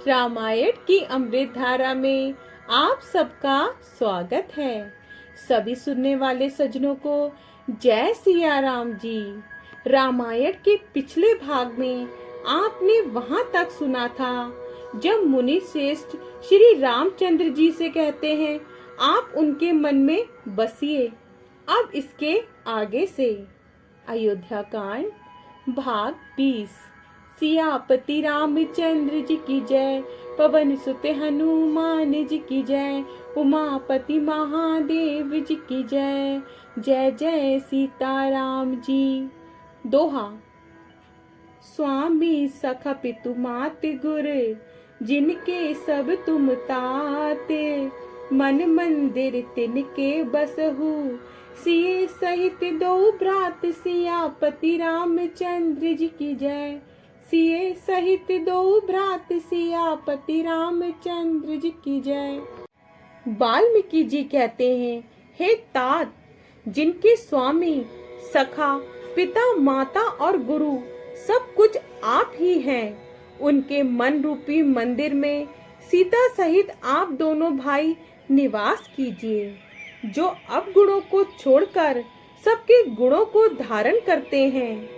रामायण की अमृत धारा में आप सबका स्वागत है। सभी सुनने वाले सज्जनों को जय सिया राम जी। रामायण के पिछले भाग में आपने वहां तक सुना था जब मुनि श्रेष्ठ श्री रामचंद्र जी से कहते हैं आप उनके मन में बसिए। अब इसके आगे से अयोध्या कांड भाग 20। सियापति रामचंद्र जी की जय, पवन सुत हनुमान जी की जय, उमापति महादेव जी की जय। जय जय सीताराम जी। दोहा। स्वामी सखा पितु मात गुर, जिनके सब तुम ताते, मन मंदिर तिनके बसहु, सिए सहित दो भ्रात सियापति रामचंद्र जी की जय। सिए सहित दो भ्रात सियापति रामचंद्र जी की जय। वाल्मीकि जी कहते हैं, हे तात, जिनके स्वामी सखा पिता माता और गुरु सब कुछ आप ही हैं, उनके मन रूपी मंदिर में सीता सहित आप दोनों भाई निवास कीजिए, जो अब गुणों को छोड़कर सबके गुणों को धारण करते हैं,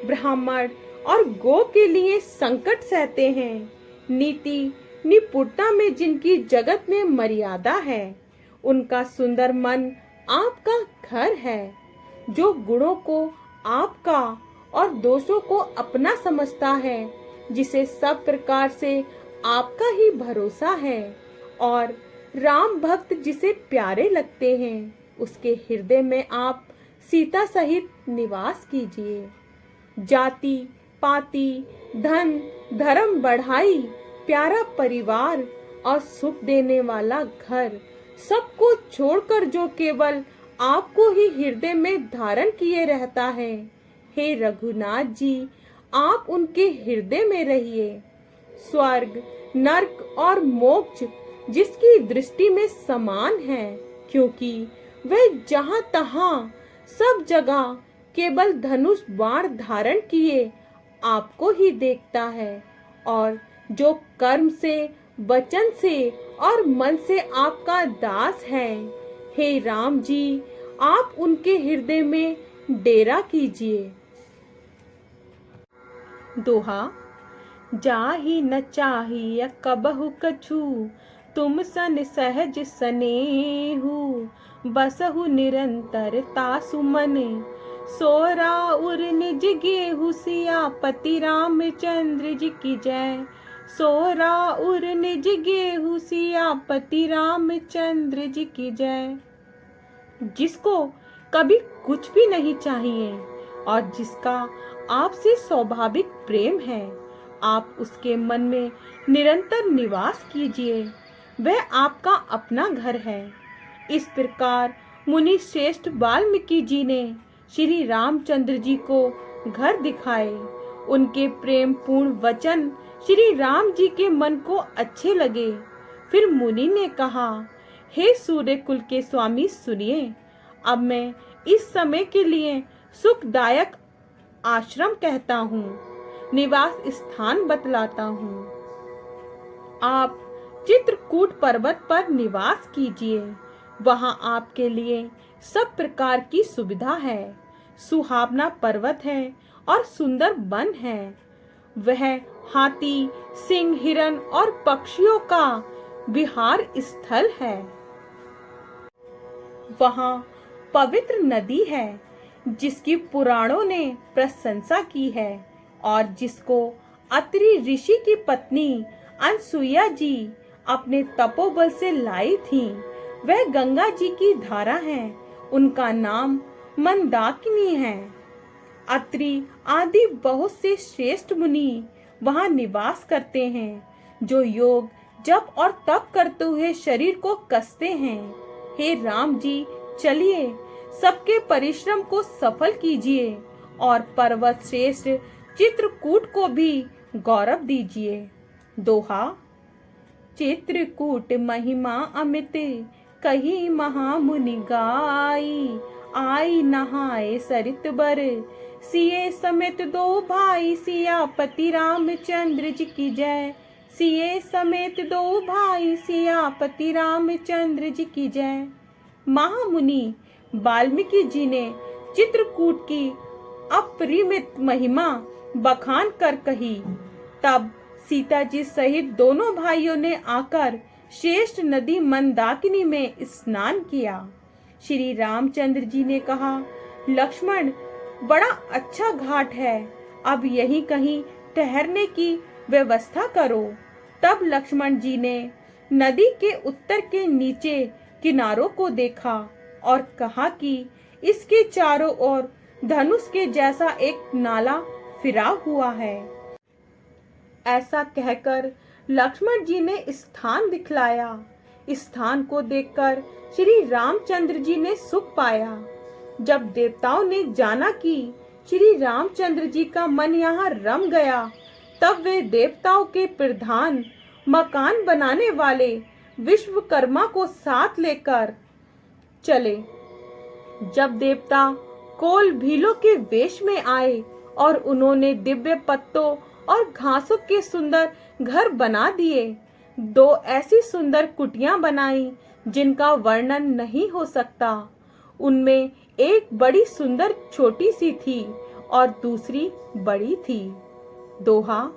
ब्राह्मण और गो के लिए संकट सहते हैं, नीति निपुणता में जिनकी जगत में मर्यादा है, उनका सुंदर मन आपका घर है, जो गुणों को आपका और दोषों को अपना समझता है, जिसे सब प्रकार से आपका ही भरोसा है, और राम भक्त जिसे प्यारे लगते हैं, उसके हृदय में आप सीता सहित निवास कीजिए। जाति पाति धन धर्म बढ़ाई, प्यारा परिवार और सुख देने वाला घर, सबको छोड़कर जो केवल आपको ही हृदय में धारण किए रहता है, हे रघुनाथ जी, आप उनके हृदय में रहिए। स्वर्ग नरक और मोक्ष जिसकी दृष्टि में समान है, क्योंकि वह जहां तहां सब जगह केवल धनुष बाण धारण किए आपको ही देखता है, और जो कर्म से वचन से और मन से आपका दास है, हे राम जी, आप उनके हृदय में डेरा कीजिए। दोहा। जाहि न चाहिए कबहु कछु, तुम सन सहज सनेहु, बसहु निरंतर तासु मने, सोरा उर निज गेहु सियापति रामचंद्र जी की जय। सोरा उर निज गेहु सियापति रामचंद्र जी की जय। जिसको कभी कुछ भी नहीं चाहिए और जिसका आपसे स्वाभाविक प्रेम है, आप उसके मन में निरंतर निवास कीजिए, वह आपका अपना घर है। इस प्रकार मुनि श्रेष्ठ वाल्मीकि जी ने श्री रामचंद्र जी को घर दिखाए। उनके प्रेम पूर्ण वचन श्री राम जी के मन को अच्छे लगे। फिर मुनि ने कहा, हे सूर्य कुल के स्वामी सुनिए, अब मैं इस समय के लिए सुखदायक आश्रम कहता हूँ, निवास स्थान बतलाता हूँ। आप चित्रकूट पर्वत पर निवास कीजिए, वहाँ आपके लिए सब प्रकार की सुविधा है। सुहावना पर्वत है और सुंदर वन है। वह हाथी सिंह हिरण और पक्षियों का विहार स्थल है। वहाँ पवित्र नदी है, जिसकी पुराणों ने प्रशंसा की है और जिसको अत्रि ऋषि की पत्नी अनसुईया जी अपने तपोबल से लाई थी। वह गंगा जी की धारा है, उनका नाम मंदाकिनी है। अत्रि आदि बहुत से श्रेष्ठ मुनि वहाँ निवास करते हैं, जो योग जप और तप करते हुए शरीर को कसते हैं। हे राम जी, चलिए सबके परिश्रम को सफल कीजिए और पर्वत श्रेष्ठ चित्रकूट को भी गौरव दीजिए। दोहा। चित्रकूट महिमा अमित, कही महामुनि गाई, आई नहाए सरित बर, सिए समेत दो भाई सियापति रामचंद्र जी की जय। सिए समेत दो भाई सियापति रामचंद्र जी की जय। महामुनि वाल्मीकि जी ने चित्रकूट की अपरिमित महिमा बखान कर कही। तब सीता जी सहित दोनों भाइयों ने आकर श्रेष्ठ नदी मंदाकिनी में स्नान किया। श्री रामचंद्र जी ने कहा, लक्ष्मण, बड़ा अच्छा घाट है, अब यहीं कहीं ठहरने की व्यवस्था करो। तब लक्ष्मण जी ने नदी के उत्तर के नीचे किनारों को देखा और कहा कि इसके चारों ओर धनुष के जैसा एक नाला फिरा हुआ है। ऐसा कहकर लक्ष्मण जी ने स्थान दिखलाया। स्थान को देखकर श्री रामचंद्र जी ने सुख पाया। जब देवताओं ने जाना कि श्री रामचंद्र जी का मन यहाँ रम गया, तब वे देवताओं के प्रधान मकान बनाने वाले विश्वकर्मा को साथ लेकर चले। जब देवता कोल भीलों के वेश में आए और उन्होंने दिव्य पत्तों और घासों के सुंदर घर बना दिए। दो ऐसी सुंदर कुटियां बनाई जिनका वर्णन नहीं हो सकता। उनमें एक बड़ी सुंदर छोटी सी थी और दूसरी बड़ी थी। दोहा,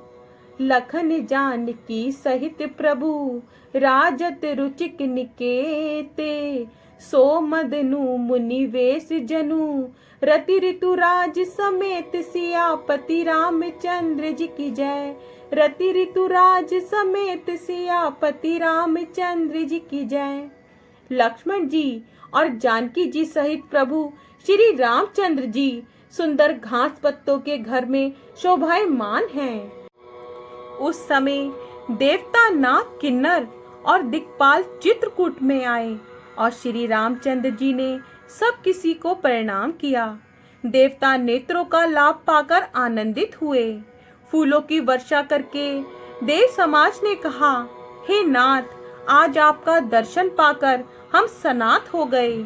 लखन जानकी सहित प्रभु राजत रुचिक निकेते, सो मदनु मुनि वेश जनु रति ऋतु राज समेत सियापति रामचंद्र जी की जय। रति ऋतु राज समेत सियापति रामचंद्र जी की जय। लक्ष्मण जी और जानकी जी सहित प्रभु श्री रामचंद्र जी सुंदर घास पत्तों के घर में शोभायमान हैं। उस समय देवता नाग किन्नर और दिक्पाल चित्रकूट में आए और श्री रामचंद्र जी ने सब किसी को प्रणाम किया। देवता नेत्रों का लाभ पाकर आनंदित हुए। फूलों की वर्षा करके देव समाज ने कहा, हे नाथ, आज आपका दर्शन पाकर हम सनात हो गए।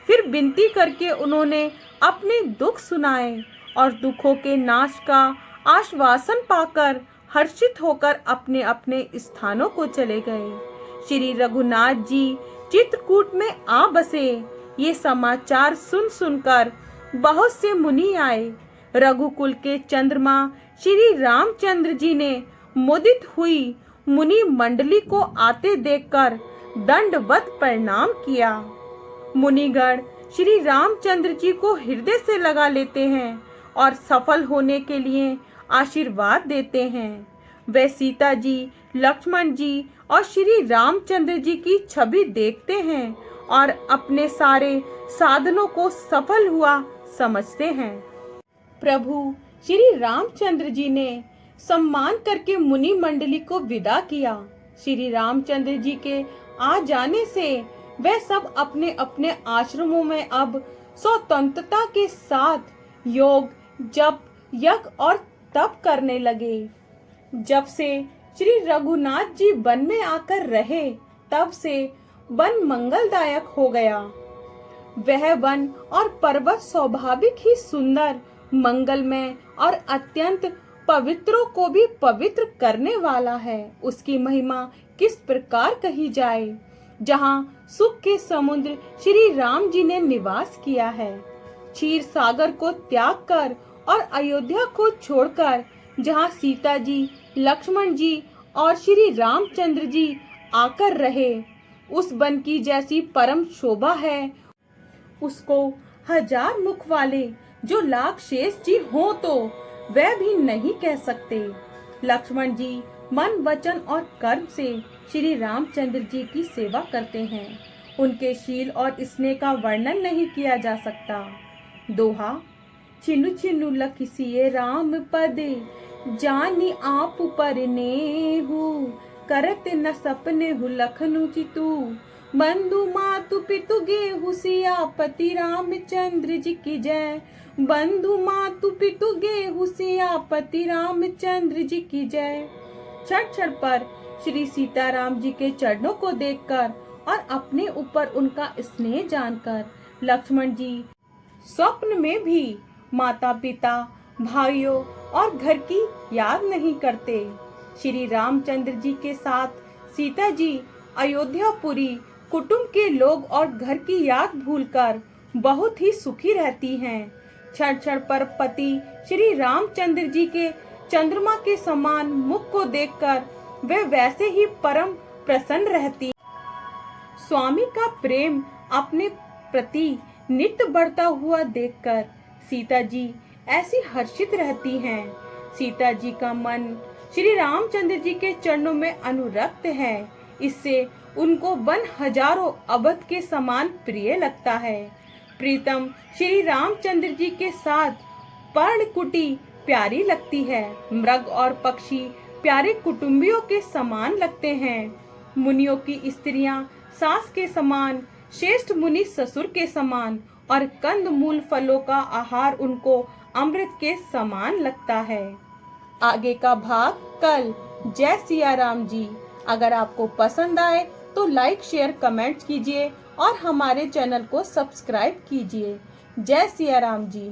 फिर विनती करके उन्होंने अपने दुख सुनाए और दुखों के नाश का आश्वासन पाकर हर्षित होकर अपने अपने स्थानों को चले गए। श्री रघुनाथ जी चित्रकूट में आ बसे। ये समाचार सुन सुनकर बहुत से मुनि आए। रघुकुल के चंद्रमा श्री रामचंद्र जी ने मुदित हुई मुनि मंडली को आते देखकर दंडवत प्रणाम किया। मुनिगण श्री रामचंद्र जी को हृदय से लगा लेते हैं और सफल होने के लिए आशीर्वाद देते हैं। वे सीता जी, लक्ष्मण जी और श्री रामचंद्र जी की छवि देखते हैं और अपने सारे साधनों को सफल हुआ समझते हैं। प्रभु श्री रामचंद्र जी ने सम्मान करके मुनि मंडली को विदा किया। श्री रामचंद्र जी के आ जाने से वे सब अपने अपने आश्रमों में अब स्वतंत्रता के साथ योग, जप, यज्ञ और तप करने लगे। जब से श्री रघुनाथ जी वन में आकर रहे, तब से वन मंगलदायक हो गया। वह वन और पर्वत स्वाभाविक ही सुंदर, मंगलमय और अत्यंत पवित्रों को भी पवित्र करने वाला है। उसकी महिमा किस प्रकार कही जाए। जहाँ सुख के समुद्र श्री राम जी ने निवास किया है, क्षीर सागर को त्याग कर और अयोध्या को छोड़कर, जहाँ सीता जी, लक्ष्मण जी और श्री रामचंद्र जी आकर रहे, उस वन की जैसी परम शोभा है, उसको हजार मुख वाले जो लाख शेष जी हो तो वह भी नहीं कह सकते। लक्ष्मण जी मन, वचन और कर्म से श्री रामचंद्र जी की सेवा करते हैं। उनके शील और स्नेह का वर्णन नहीं किया जा सकता। दोहा, छिनु छिनु लखिसिए राम पद, जानी आप पर नेहु, करत न सपने हु लखनु चितु, बंधु मातु पितु गेहु सियापति रामचंद्र जी की जय। बंधु मातु पितु गेहु सियापति रामचंद्र जी की जय। क्षण क्षण पर श्री सीताराम जी के चरणों को देखकर और अपने ऊपर उनका स्नेह जानकर लक्ष्मण जी स्वप्न में भी माता पिता, भाइयों और घर की याद नहीं करते। श्री रामचंद्र जी के साथ सीता जी अयोध्यापुरी कुटुंब के लोग और घर की याद भूलकर बहुत ही सुखी रहती हैं। क्षण क्षण पर पति श्री रामचंद्र जी के चंद्रमा के समान मुख को देखकर वे वैसे ही परम प्रसन्न रहती। स्वामी का प्रेम अपने प्रति नित्य बढ़ता हुआ देखकर सीता जी ऐसी हर्षित रहती हैं। सीता जी का मन श्री रामचंद्र जी के चरणों में अनुरक्त है। इससे उनको वन हजारों अबध के समान प्रिय लगता है। प्रीतम श्री रामचंद्र जी के साथ पर्णकुटी प्यारी लगती है। मृग और पक्षी प्यारे कुटुंबियों के समान लगते हैं। मुनियों की स्त्रियां सास के समान, श्रेष्ठ मुनि ससुर के समान और कंद मूल फलों का आहार उनको अमृत के समान लगता है। आगे का भाग कल। जय सिया राम जी। अगर आपको पसंद आए तो लाइक शेयर कमेंट्स कीजिए और हमारे चैनल को सब्सक्राइब कीजिए। जय सिया राम जी।